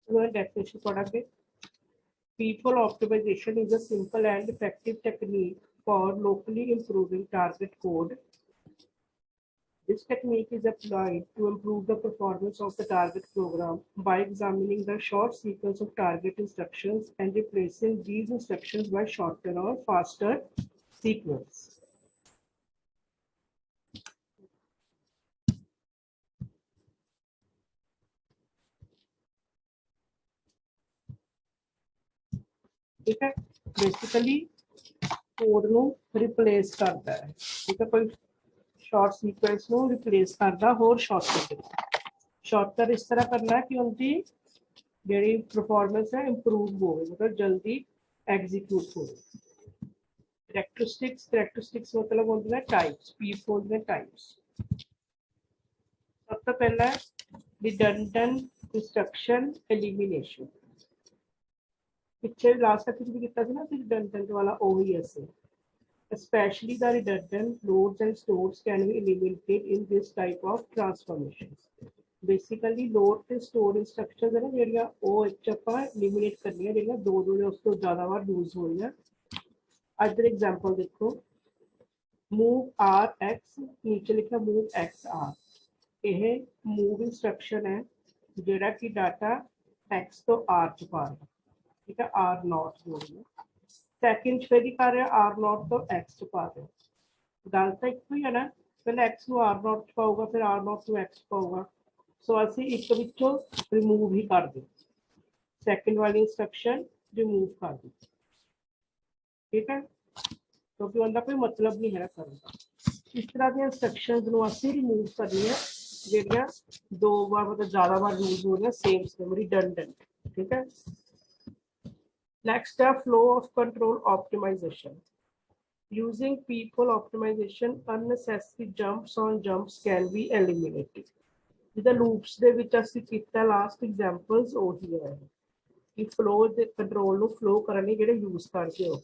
Definition पढ़ांगे। People optimization is a simple and effective technique for locally improving target code. This technique is applied to improve the performance of the target program by examining the short sequence of target instructions and replacing these instructions by shorter or faster sequence. ठीक है, basically code ਨੂੰ replace करता है। ठीक है, कोई short sequence ਨੂੰ replace करता होर शॉर्टकट। शॉर्टकट इस तरह करना है कि उनकी ਜਿਹੜੀ परफॉर्मेंस है इंप्रूव हो, मतलब जल्दी एग्जीक्यूट हो। कैरेक्टरिस्टिक्स मतलब होते हैं टाइप्स, P4 में टाइप्स। सबसे पहला रिडंडेंट इंस्ट्रक्शन एलिमिनेशन। पिछले लास्ट एक्टिविटी किया था ना रिडंडेंट वाला OES, especially the redundant loads and stores can be eliminated in this type of transformations. Basically load ਤੇ store instructions है ना ਜਿਹੜੀਆਂ ਉਹ ਇੱਕ ਆਪਾਂ eliminate ਕਰਨੀਆਂ ਜਿਹੜੀਆਂ ਦੋ ਜਾਂ ਉਸ ਤੋਂ ਜ਼ਿਆਦਾ ਵਾਰ यूज ਹੋ ਰਹੀਆਂ। ਅੱਜ ਦਾ एग्जांपल देखो, move rx नीचे लिखा move xr। ਇਹ move instruction है ਜਿਹੜਾ कि डाटा x ਤੋਂ r ਚ ਪਾ ਰਿਹਾ। ठीक है, r नॉट हो रही है। सैकेंड फिर ही कर रहा r नॉट तो x च पा रहे। गल तो एक ही है ना, पहले x ਨੂੰ r नॉट पाऊगा फिर r नॉट ਨੂੰ x पाऊगा। सो ਅਸੀਂ ਇੱਕ ਵਿੱਚੋਂ रिमूव ही कर दें, सैकेंड वाली इंस्ट्रक्शन रिमूव कर दें। ठीक है, क्योंकि उनका कोई मतलब नहीं है करने का। इस तरह की इंस्ट्रक्शंस ਨੂੰ ਅਸੀਂ रिमूव करनी है ਜਿਹੜੀਆਂ दो बार मतलब ज़्यादा बार यूज हो रही सेम रिडंडेंट। ठीक है, next step, flow of control optimization. Using people optimization, unnecessary jumps on jumps can be eliminated. The loops ਦੇ ਵਿੱਚ ਅਸੀਂ ਕੀਤਾ ਲਾਸਟ ਐਗਜ਼ਾਮਪਲਸ ਉਹੀ ਹੈ ਕਿ ਫਲੋ ਦੇ ਕੰਟਰੋਲ ਨੂੰ ਫਲੋ ਕਰਨ ਲਈ ਜਿਹੜੇ ਯੂਜ਼ ਕਰਦੇ ਹੋ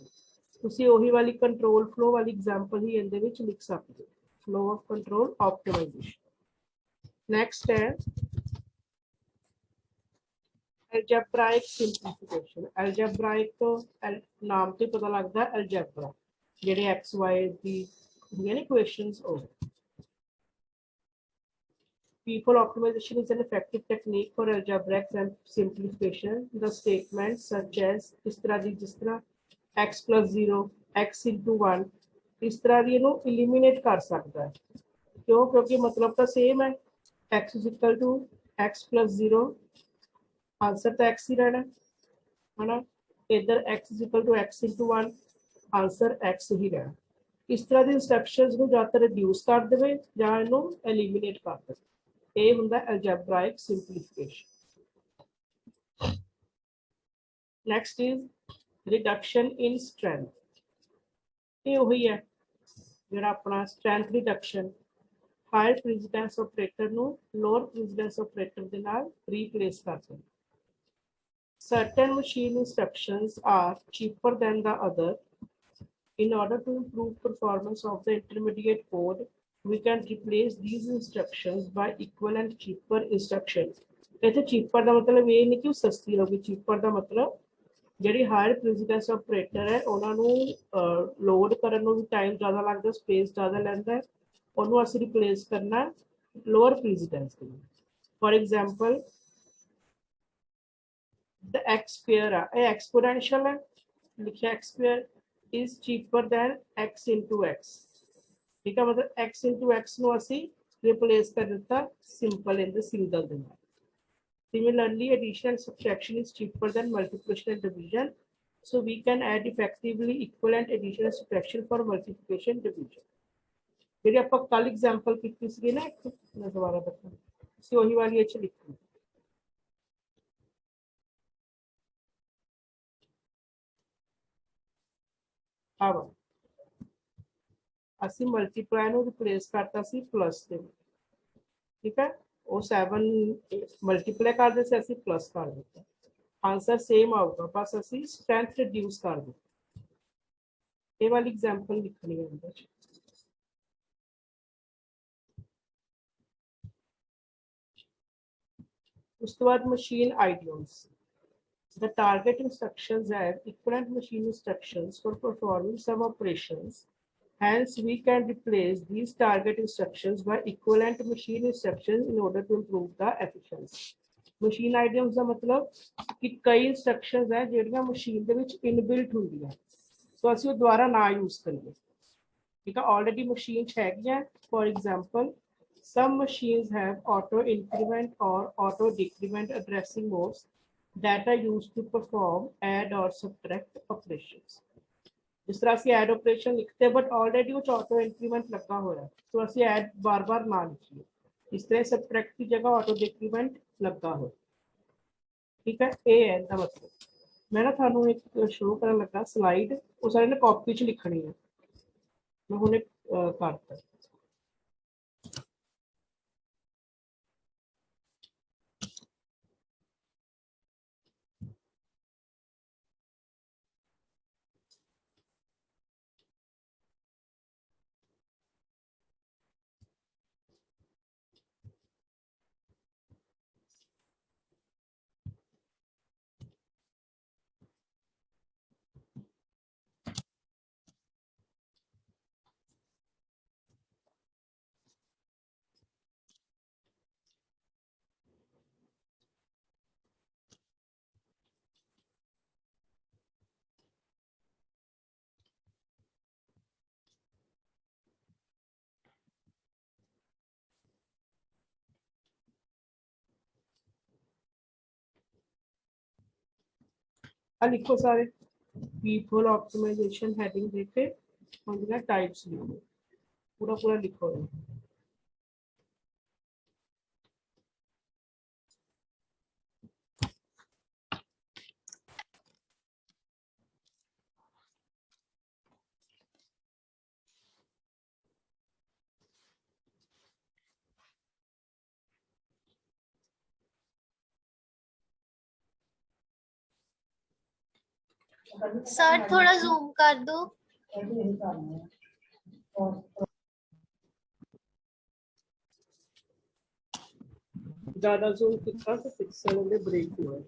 ਤੁਸੀਂ ਉਹੀ ਵਾਲੀ ਕੰਟਰੋਲ ਫਲੋ ਵਾਲੀ ਐਗਜ਼ਾਮਪਲ ਹੀ ਇਹਦੇ ਵਿੱਚ ਲਿਖ ਸਕਦੇ ਹੋ। Flow of control optimization. Next ਹੈ algebraic simplification। algebraic तो नाम तो पता लगता है algebra जेडे x y दी यानी इक्वेशंस हो। People optimization is an effective technique for algebraic simplification। The statements such as इस तरह x plus 0 x into 1 इस तरह दी इन्हों eliminate कर सकता है। क्यों? क्योंकि मतलब तो सेम है, x is equal to x plus 0, answer तो x ही रहना है ना। इधर x is equal to x into 1, answer x ही रहना। इस तरह की इंस्ट्रक्शंस को ज्यादातर रिड्यूस कर देवे या इन्हों एलिमिनेट कर देवे। ये हुंदा algebraic simplification. Next is reduction in strength. ये वही है जो अपना strength reduction higher precedence operator नु लोअर प्रेसिडेंस ऑपरेटर के नाल रिप्लेस कर देना। Certain machine instructions are cheaper than the other. In order to improve performance of the intermediate code, we can replace these instructions by equal and cheaper instructions. इसे cheaper का मतलब ये नहीं कि वो सस्ती होगी, cheaper का मतलब ਜਿਹੜੀ ਹਾਇਰ ਪ੍ਰੈਸੀਡੈਂਸ ਆਪਰੇਟਰ ਹੈ ਉਹਨਾਂ ਨੂੰ ਲੋਡ ਕਰਨ ਨੂੰ ਵੀ ਟਾਈਮ ਜ਼ਿਆਦਾ ਲੱਗਦਾ, ਸਪੇਸ ਜ਼ਿਆਦਾ ਲੈਂਦਾ ਹੈ, ਉਹਨੂੰ ਅਸੀਂ ਰਿਪਲੇਸ ਕਰਨਾ ਲੋਅਰ ਪ੍ਰੈਸੀਡੈਂਸ ਦੇ। For example the x square है exponential है, लिखिए x square is cheaper than x into x। ठीक है, मतलब x into x नो असी replace कर देता simple in the single दिन। Similarly, addition and subtraction is cheaper than multiplication and division, so we can add effectively equivalent addition and subtraction for multiplication and division। फिर आप कल example कितनी सी ना, एक मैं दोबारा बताऊं, इसी वही वाली अच्छी लिखूं। अब ਅਸੀਂ ਮਲਟੀਪਲਾਈ ਨੂੰ ਰਿਪਲੇਸ ਕਰਤਾ ਸੀ ਪਲੱਸ ਦੇ। ਠੀਕ ਹੈ, ਉਹ 7 ਮਲਟੀਪਲਾਈ ਕਰਦੇ ਸੀ, ਅਸੀਂ ਪਲੱਸ ਕਰ ਦਿੱਤਾ, ਆਨਸਰ ਸੇਮ ਆਊਗਾ, ਬਸ ਅਸੀਂ ਸਟਰੈਂਥ ਰਿਡਿਊਸ ਕਰ ਦਿੱਤੀ। ਇਹ ਵਾਲੀ ਐਗਜ਼ਾਮਪਲ ਲਿਖਣੀ ਹੈ ਅੰਦਰ। ਉਸ ਤੋਂ ਬਾਅਦ machine ਆਈਡੀਅਮਸ। The target instructions have equivalent machine instructions for performing some operations. Hence, we can replace these target instructions by equivalent machine instructions in order to improve the efficiency. Machine items ਦਾ मतलब कि कई instructions है ਜਿਹੜੀਆਂ machine ਦੇ ਵਿੱਚ inbuilt ਹੁੰਦੀਆਂ ਸੋ ਅਸੀਂ ਉਹ ਦੁਬਾਰਾ ਨਾ use ਕਰੀਏ ਠੀਕ ਹੈ already machine 'ਚ ਹੈਗੀਆਂ for example some machines have auto increment or auto decrement addressing modes that are used to perform add or subtract operations. जिस तरह से ऐड ऑपरेशन लिखते हैं बट ऑलरेडी वो ऑटो इंक्रीमेंट लगा हुआ है तो असं ऐड बार बार ना लिखिए इस तरह सबट्रैक्ट की जगह ऑटो डिक्रीमेंट लगा हो ठीक है ये है इसका मतलब मैं ना थानू एक शो करन लगा स्लाइड वो सारे ने कॉपी च लिखनी है मैं हुणे करता लिखो सारे पीपल ऑप्टिमाइजेशन हेडिंग देके और टाइप्स लिखो पूरा पूरा लिखो सर थोड़ा जूम कर दो ज्यादा जूम कितना तो पिक्सल में ब्रेक हुआ है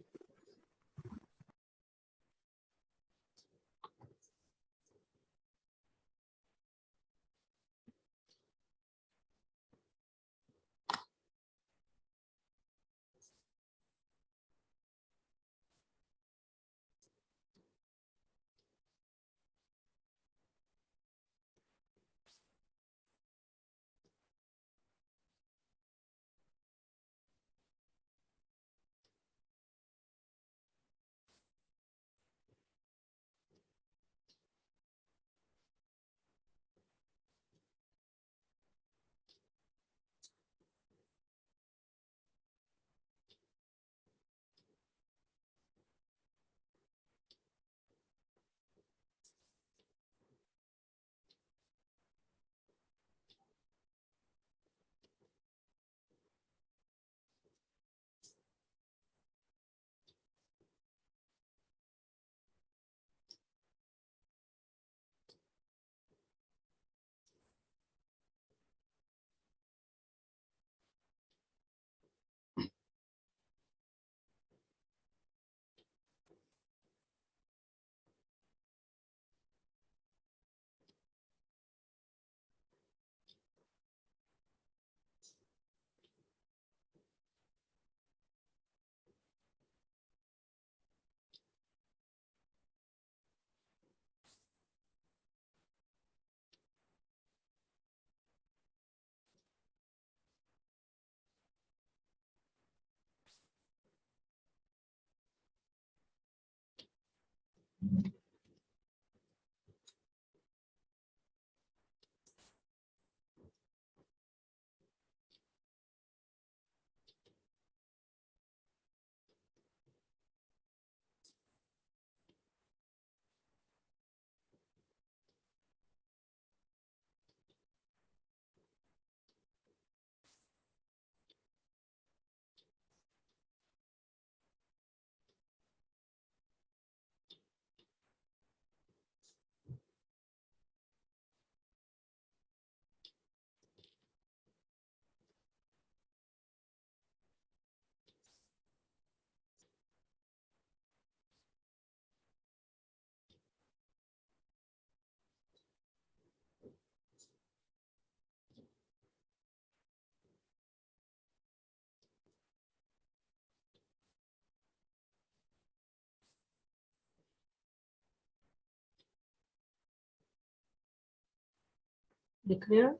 लिख रहे हैं?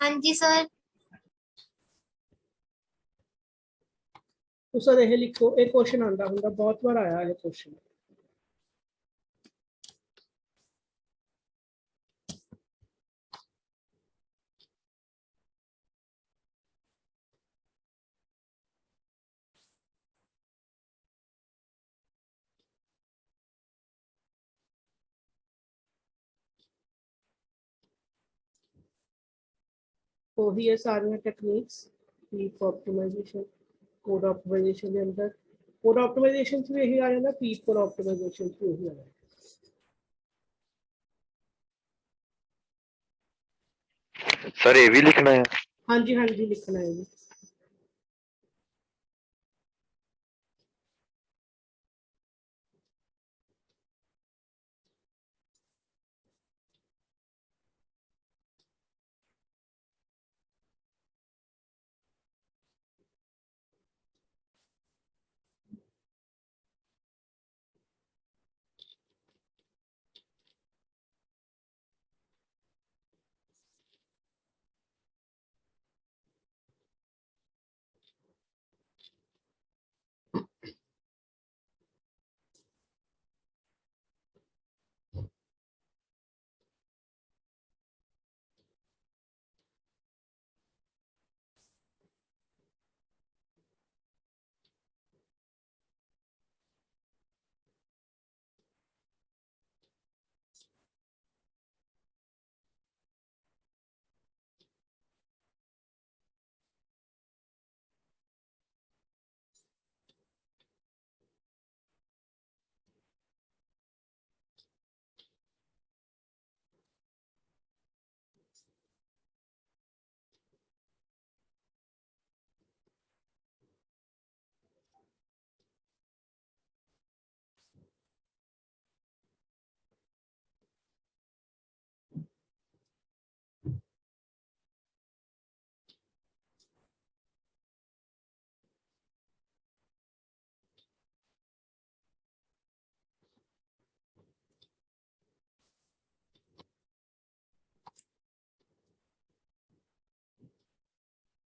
हाँ जी सर। तो सर ये लिखो, एक क्वेश्चन आंदा हुंदा, बहुत बार आया है क्वेश्चन। तो ही है सारी टेक्निक्स, पीप ऑप्टिमाइजेशन, कोड ऑप्टिमाइजेशन के अंदर। कोड ऑप्टिमाइजेशन से भी यही आ जाता, पीप कोड ऑप्टिमाइजेशन से यही आ जाता। सर ये भी लिखना है? हाँ जी हाँ जी, लिखना है जी।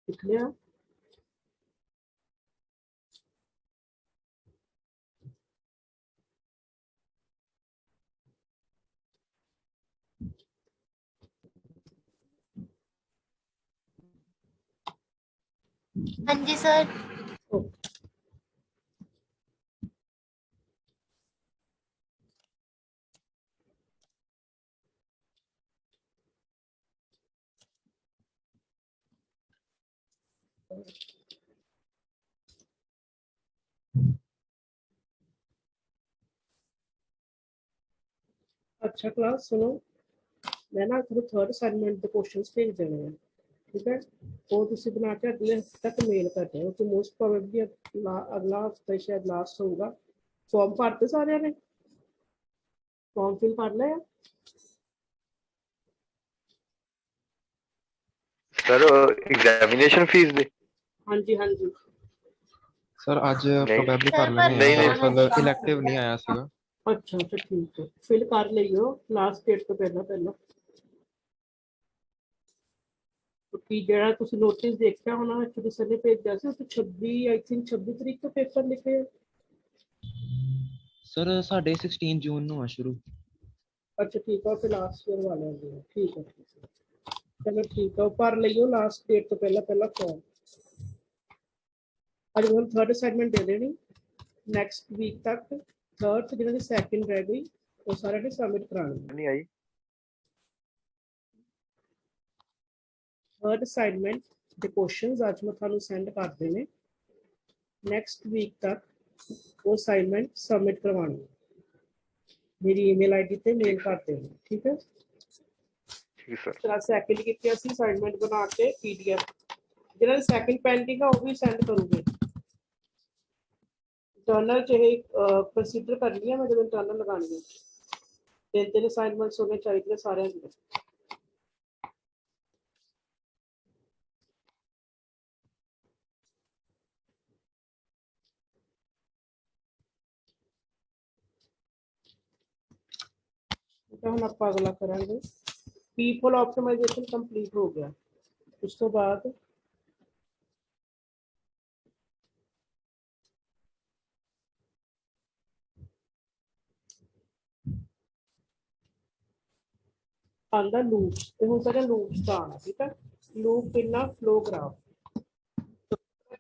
लिख लिया? हाँ जी सर। ओके। अच्छा क्लास सुनो, मैं ना थोड़ा थर्ड असाइनमेंट के क्वेश्चंस भेज देने हैं, ठीक है? वो तुसी बना के अगले हफ्ते तक मेल कर रहे हो, तो मोस्ट प्रोबेबली अगला हफ्ता शायद लास्ट होगा। फॉर्म भरते सारे ने? फॉर्म फिल कर लिया? सर एग्जामिनेशन फीस दे? हाँ जी हाँ जी। सर आज नहीं प्रोबेबली सर कर पर लेने नहीं ਆ नहीं दरअसल इलेक्टिव नहीं आया ਸੀਗਾ। अच्छा अच्छा ठीक है, फिल कर लियो लास्ट डेट तो पहला पहला। क्योंकि ਜਿਹੜਾ ਤੁਸੀਂ ਨੋਟਿਸ ਦੇਖਿਆ ਹੋਣਾ ਕਿ ਕਿਸੇ ਨੇ ਭੇਜਿਆ ਸੀ, ਉਹ 26 ਆਈ ਥਿੰਕ 26 ਤਰੀਕ ਤੋਂ ਪੇਪਰ ਲਿਖੇ ਆ। ਸਰ ਸਾਡੇ 16 ਜੂਨ ਨੂੰ ਆ ਸ਼ੁਰੂ। अच्छा ठीक है, फिर लास्ट ईयर वाले हैं, ठीक है ठीक है, चलो ठीक है, पर लियो लास्ट डेट तो पहला पहला फॉर्म। अज हम थर्ड असाइनमेंट दे देनी नैक्सट वीक तक। थर्ड जिन्होंने की सैकेंड रह गई वो सारे ने सबमिट करानी। नहीं आई। थर्ड असाइनमेंट के क्वेश्चंस आज मैं थानू सेंड कर देने, नैक्सट वीक तक वो असाइनमेंट सबमिट करवानी, मेरी ईमेल आईडी पे मेल कर देना, ठीक है? ठीक सर। चला सैकेंड की असाइनमेंट बना के पीडीएफ जिन्होंने सैकेंड पेंडिंग है वो भी सेंड करूंगे। इंटरनल चाहे कंसीडर करनी है, मैं जब इंटरनल लगानी है, तीन तीन असाइनमेंट्स होने चाहिए सारे अंदर। ਤਾਂ ਹੁਣ ਆਪਾਂ ਅਗਲਾ ਕਰਾਂਗੇ ਪੀਪਲ ਆਪਟੀਮਾਈजेशन ਕੰਪਲੀਟ ਹੋ ਗਿਆ। ਉਸ ਤੋਂ ਬਾਅਦ ਆਂਦਾ ਲੂਪਸ ਤੇ ਹੁਣ ਸਾਡਾ ਲੂਪਸ ਦਾ ਆਣਾ। ਠੀਕ ਹੈ, ਲੂਪ ਇਨ ਫਲੋ ਗ੍ਰਾਫ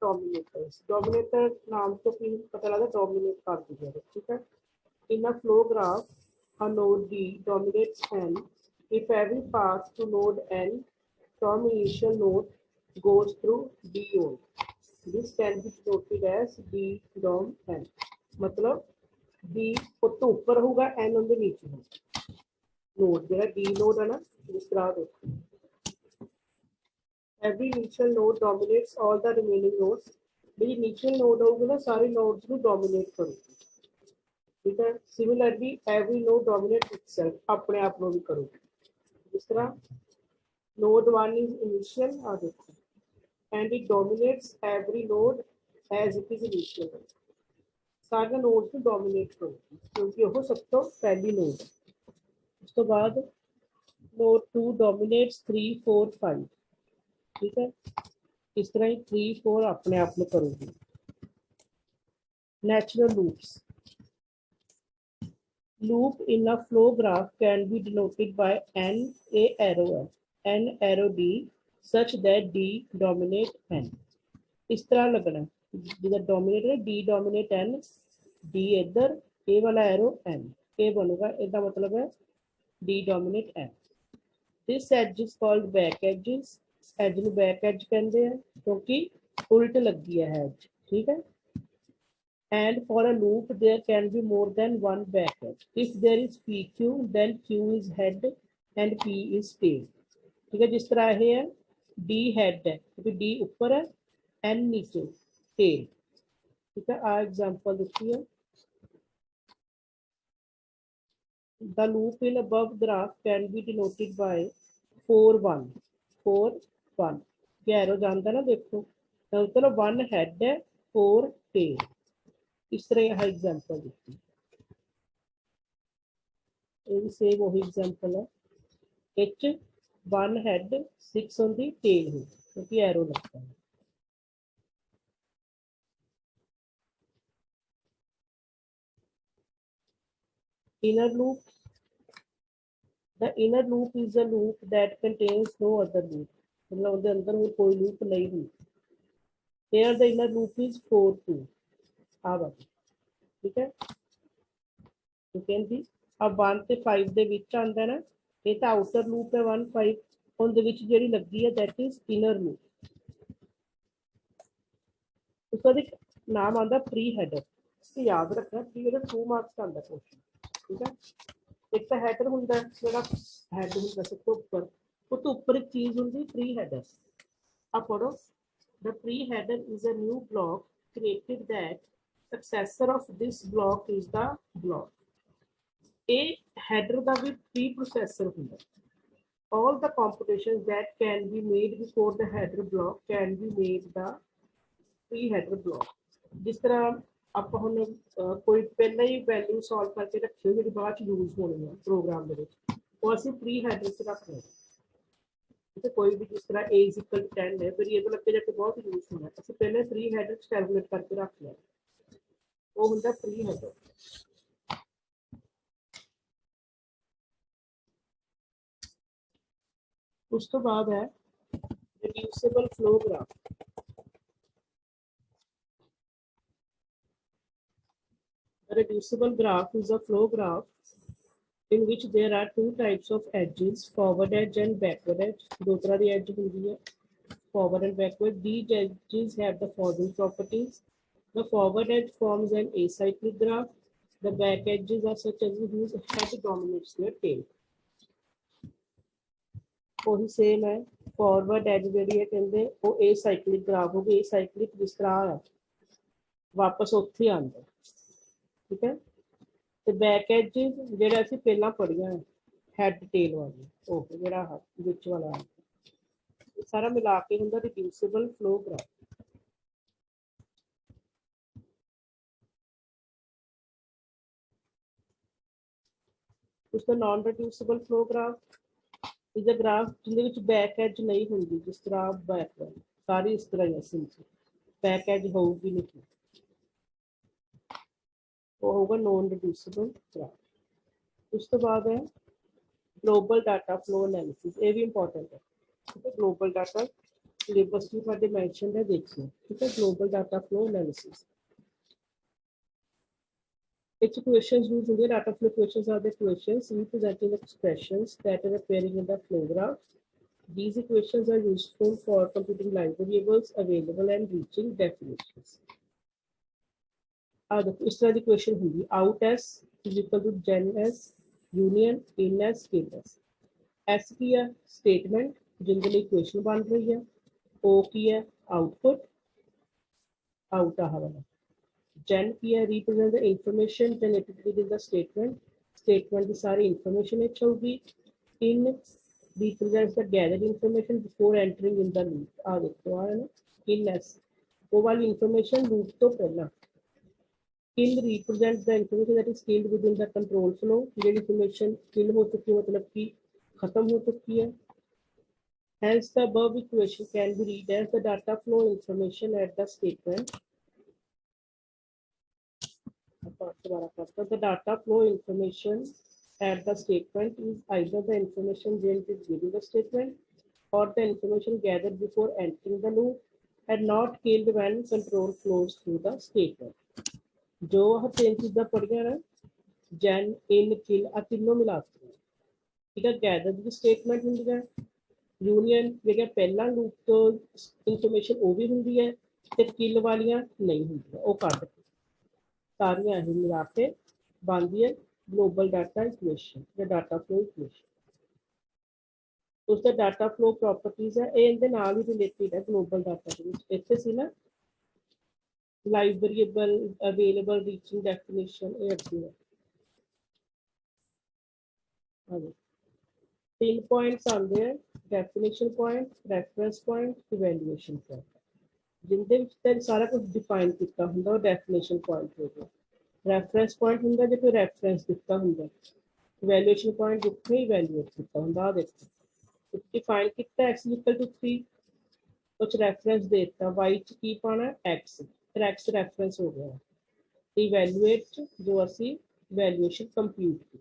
डोमिनेटर नाम तो की पता लगा डोमिनेट कर दिया। ठीक है, in a flow graph a node D dominates n if every path to node n from initial node goes through D node. This can be denoted as D dom n। मतलब D तो ऊपर होगा n उनके नीचे होगा। Node जो D node है ना, जिस तरह देखो every initial node dominates all the remaining nodes। मेरी initial node होगी ना, सारे nodes को dominate करूगी। ठीक है, similarly every node dominates itself, अपने आप को भी करूगी। जिस तरह node 1 is initial आ देखो, and it dominates every node as it is initial। सारे nodes को dominate करूगी क्योंकि वो सब तो पहली node है। उस तो बाद node 2 dominates 3 4 5। ठीक है, इस तरह ही 3 4 अपने आप में करूंगी। Natural loops loop in a flow graph can be denoted by n a arrow n arrow d such that d dominate n। इस तरह लगना जिधर डोमिनेट है d डोमिनेट n, d इधर a वाला एरो n, a बनेगा इसका मतलब है d dominate n। This edge is called back edges. Edge ਨੂੰ बैक एज कहते हैं क्योंकि उल्ट लगी है एज। ठीक है, and for a loop there can be more than one back edge। if there is pq then q is head and p is tail। ठीक है, जिस तरह ये है d head है क्योंकि d ऊपर है n नीचे tail। ठीक है, आ एग्जांपल देखिए the loop in above graph can be denoted by 4 1 4 1। ये एरो जानता ना देखो, तो चलो 1 हेड है 4 टेल। इस तरह यह एग्जांपल देखिए, ये भी सेम वही एग्जांपल है। H 1 head 6 on the tail है क्योंकि एरो लगता है। Inner loop the inner loop is a loop that contains no other loop। मतलब उसके अंदर वो कोई लूप नहीं हुई। here the inner loop is 4 2 आ बात। ठीक है, ठीक है जी। अब 1 ਤੇ 5 ਦੇ ਵਿੱਚ ਆਂਦਾ ਨਾ, ਇਹ ਤਾਂ ਆਊਟਰ ਲੂਪ ਹੈ 1 5, ਉਹਦੇ ਵਿੱਚ ਜਿਹੜੀ ਲੱਗੀ ਹੈ that is inner loop। उसका एक नाम आंदा प्री हेडर। इसको याद रखना, प्री हेडर 2 मार्क्स का आंदा क्वेश्चन। ठीक है, एक तो हेडर ਹੁੰਦਾ ਜਿਹੜਾ हेड ਹੁੰਦਾ ਸਭ ਤੋਂ ਉੱਪਰ, ਉਹ ਤੋਂ ਉੱਪਰ ਇੱਕ ਚੀਜ਼ ਹੁੰਦੀ प्री हेडर। ਆ ਪੜੋ, the pre header is a new block created that successor of this block is the block। a header the we pre processor ਹੁੰਦਾ। all the computations that can be made before the header block can be made the pre header block। ਜਿਸ ਤਰ੍ਹਾਂ ਆਪਾਂ ਹੁਣ ਕੋਈ ਪਹਿਲਾਂ ਹੀ value solve ਕਰਕੇ ਰੱਖੀ ਹੋਈ ਜਿਹੜੀ ਬਾਅਦ ਚ ਯੂਜ਼ ਹੋਣੀ ਹੈ ਪ੍ਰੋਗਰਾਮ ਦੇ ਵਿੱਚ, ਉਹ ਅਸੀਂ ਪ੍ਰੀ ਹੈਡਰ ਚ ਰੱਖ ਲਏ। ਤੇ ਕੋਈ ਵੀ ਜਿਸ ਤਰ੍ਹਾਂ a is equal to 10 ਹੈ, ਵੇਰੀਏਬਲ ਅੱਗੇ ਜਾ ਕੇ ਬਹੁਤ ਯੂਜ਼ ਹੋਣਾ, ਅਸੀਂ ਪਹਿਲੇ ਪ੍ਰੀ ਹੈਡਰ ਚ ਕੈਲਕੂਲੇਟ ਕਰਕੇ ਰੱਖ ਲਿਆ, ਉਹ ਹੁੰਦਾ ਪ੍ਰੀ ਹੈਡਰ। ਉਸ ਤੋਂ ਬਾਅਦ ਹੈ reducible flow graph. A reducible graph is a flow graph in which there are two types of edges, forward edge and backward edge। दो तरह की edge होती है, forward and backward। These edges have the following properties: the forward edge forms an acyclic graph, the back edges are such as whose head dominates their tail। वही same है, forward as जी है कहते वो acyclic graph हो गई। acyclic जिस तरह है वापस उत्थे ही आंदा। ठीक है, ਤੇ बैक एजेस ਜਿਹੜਾ ਅਸੀਂ ਪਹਿਲਾਂ ਪੜੀਆਂ ਹੈਡ ਟੇਲ ਵਾਲੀ, ਉਹ ਜਿਹੜਾ ਵਿੱਚ ਵਾਲਾ ਇਹ ਸਾਰਾ ਮਿਲਾ ਕੇ ਹੁੰਦਾ ਰਿਡਿਊਸਿਬਲ ਫਲੋ ਗ੍ਰਾਫ। उसका non reducible flow graph is a graph जिंदे विच बैक एज नहीं होंगी, जिस तरह बैक सारी इस तरह ही सिंपल बैक एज होगी नहीं, वो होगा नॉन रिड्यूसिबल ग्राफ। उस तो बाद है ग्लोबल डाटा फ्लो एनालिसिस, ये भी इंपॉर्टेंट है, ठीक है। ग्लोबल डाटा सिलेबस में साडे मेंशन है, देखिए, ठीक है। Global data flow analysis which equations used in the data flow equations are the equations representing expressions that are appearing in the flow graph. These equations are useful for computing line variables available and reaching definitions. देखो इस तरह की equation होगी, out s is equal to gen s union in s in s। s की है statement जिनके लिए equation बन रही है, o की है आउटपुट आउट आ वाला, gen की है represent the information generated within the statement की सारी information इच होगी, in represents the gathered information before entering in the loop। आ देखो आ है ना, in s वो वाली information loop तो पहला, kill represents the information that is killed within the control flow, ये information kill हो चुकी है मतलब कि खत्म हो चुकी है। Hence the above equation can be read as the data flow information at the statement, the data flow information at the statement is either the information generated during the statement or the information gathered before entering the loop and not killed when control flows through the statement। जो हम तीन चीज़ें पढ़ियां ना, gen in kill आ तीनों मिलाते हैं, ठीक है। गैदर की स्टेटमेंट होंगी है, यूनियन जेड़ा पहला लूप तो इंफॉर्मेशन वो भी होंगी है ते किल वालियां नहीं होंगी, वो कट सारियां ही मिला के बनती है ग्लोबल डाटा इक्वेशन या डाटा फ्लो इक्वेशन। उसका डाटा फ्लो प्रॉपर्टीज है, ये इनके नाल ही रिलेटेड है ग्लोबल डाटा के विच। इत्थे सी ना live variable available reaching definition, ये अच्छी है। तीन पॉइंट्स आते हैं, definition point, reference point, evaluation point, जिंदे विच ते सारा कुछ डिफाइन किया हुंदा, वो डेफिनेशन पॉइंट हो गया। रेफरेंस पॉइंट हुंदा जे कोई रेफरेंस दिता हुंदा, इवैल्यूएशन पॉइंट जिथे इवैल्यूएट किया हुंदा। आ देखो डिफाइन किया x इक्वल टू 3, कुछ रेफरेंस देता y च की पाना x, फिर x रेफरेंस हो गया, इवैल्यूएट जो असी इवैल्यूएशन कंप्यूट की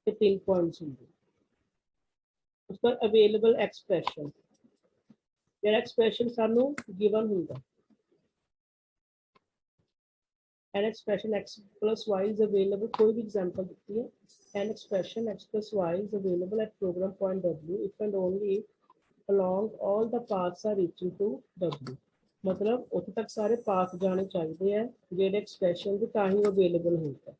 ते 3 पॉइंट्स होंगे। उस पर अवेलेबल एक्सप्रेशन, यार एक्सप्रेशन सानू गिवन होगा, an expression x plus y is available, कोई भी एग्जांपल दिखती है, an expression x plus y is available at program point w if and only if along all the paths are reaching to w। मतलब उतने तक सारे path जाने चाहिए हैं जेडे एक्सप्रेशन भी ताही अवेलेबल होगा।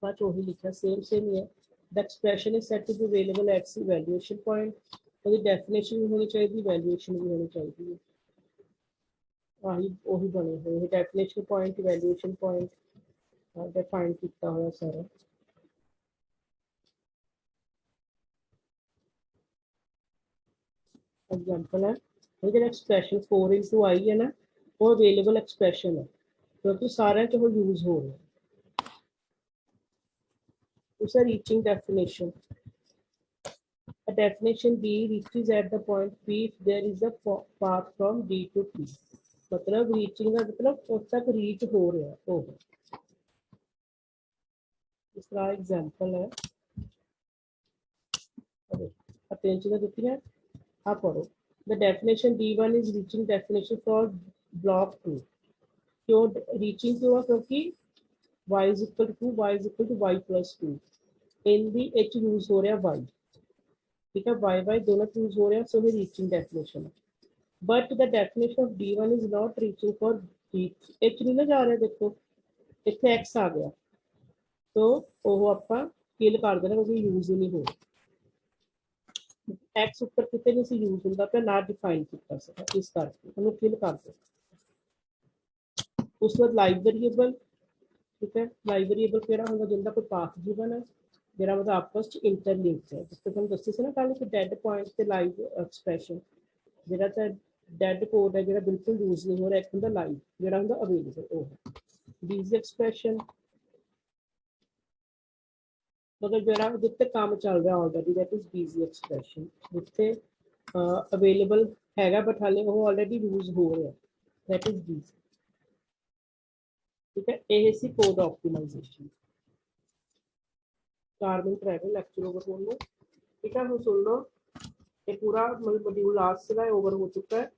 बात वही लिखा सेम ही है, the expression is set to be available at evaluation point, तो डेफिनेशन भी होनी चाहिए, इवैल्यूएशन भी होनी चाहिए, वही वही बने हुए definition point evaluation point define किया हुआ सारा। एग्जांपल है जो एक्सप्रेशन 4 into i है ना, वो अवेलेबल एक्सप्रेशन है क्योंकि सारे च वो यूज हो रहे हैं। उसे reaching definition, a definition B reaches at the point P if there is a path from D to P। मतलब रीचिंग का मतलब उस तक रीच हो रहा है, हो इस तरह एग्जांपल है, तीन चीजें देती हैं, आप पढ़ो। The definition D1 is reaching definition for block 2। क्यों रीचिंग क्यों है? क्योंकि y is equal to y is equal to y plus 2 in the h use हो रहा y, ठीक है, y दोनों यूज हो रहे हैं, सो ये रीचिंग डेफिनेशन है। But the definition of D1 is not reaching for D, h नहीं ना जा रहा, देखो इतने x आ गया तो वो ਆਪਾਂ किल कर देना क्योंकि यूज ही नहीं हो रहा, x ऊपर कितने नहीं से यूज होता पे ना डिफाइन किया सका, इस करके हम किल कर दे। उस बाद लाइव वेरिएबल, ठीक है, लाइव वेरिएबल केड़ा होगा जिंदा कोई पाथ गिवन है जेड़ा मतलब आपस च इंटरलिंक्ड है, जिस तुम दस्सी सी ना कल कि डेड पॉइंट ते लाइव एक्सप्रेशन जेड़ा ते डेड कोड है जेड़ा बिल्कुल यूज नहीं हो रहा, एक हुंदा लाइव जेड़ा हुंदा अवेलेबल। ओ दीज एक्सप्रेशन ਮਤਲਬ ਜਿਹੜਾ ਜਿੱਥੇ ਕੰਮ ਚੱਲ ਰਿਹਾ already that is busy expression ਜਿੱਥੇ ਅਵੇਲੇਬਲ ਹੈਗਾ ਬਟ ਹਾਲੇ ਉਹ ਆਲਰੇਡੀ ਯੂਜ਼ ਹੋ ਰਿਹਾ ਦੈਟ ਇਜ਼ ਬੀਜ਼ੀ। ਠੀਕ ਹੈ, ਇਹ ਸੀ ਕੋਡ ਆਪਟੀਮਾਈਜ਼ੇਸ਼ਨ। 4 ਮਿੰਟ ਰਹਿ ਗਏ ਲੈਕਚਰ ਓਵਰ ਹੋਣ ਨੂੰ। ਠੀਕ ਹੈ, ਹੁਣ ਸੁਣ ਲਓ, ਇਹ ਪੂਰਾ ਮੋਡਿਊਲ ਲਾਸਟ ਦਾ ਓਵਰ ਹੋ ਚੁੱਕਾ ਹੈ।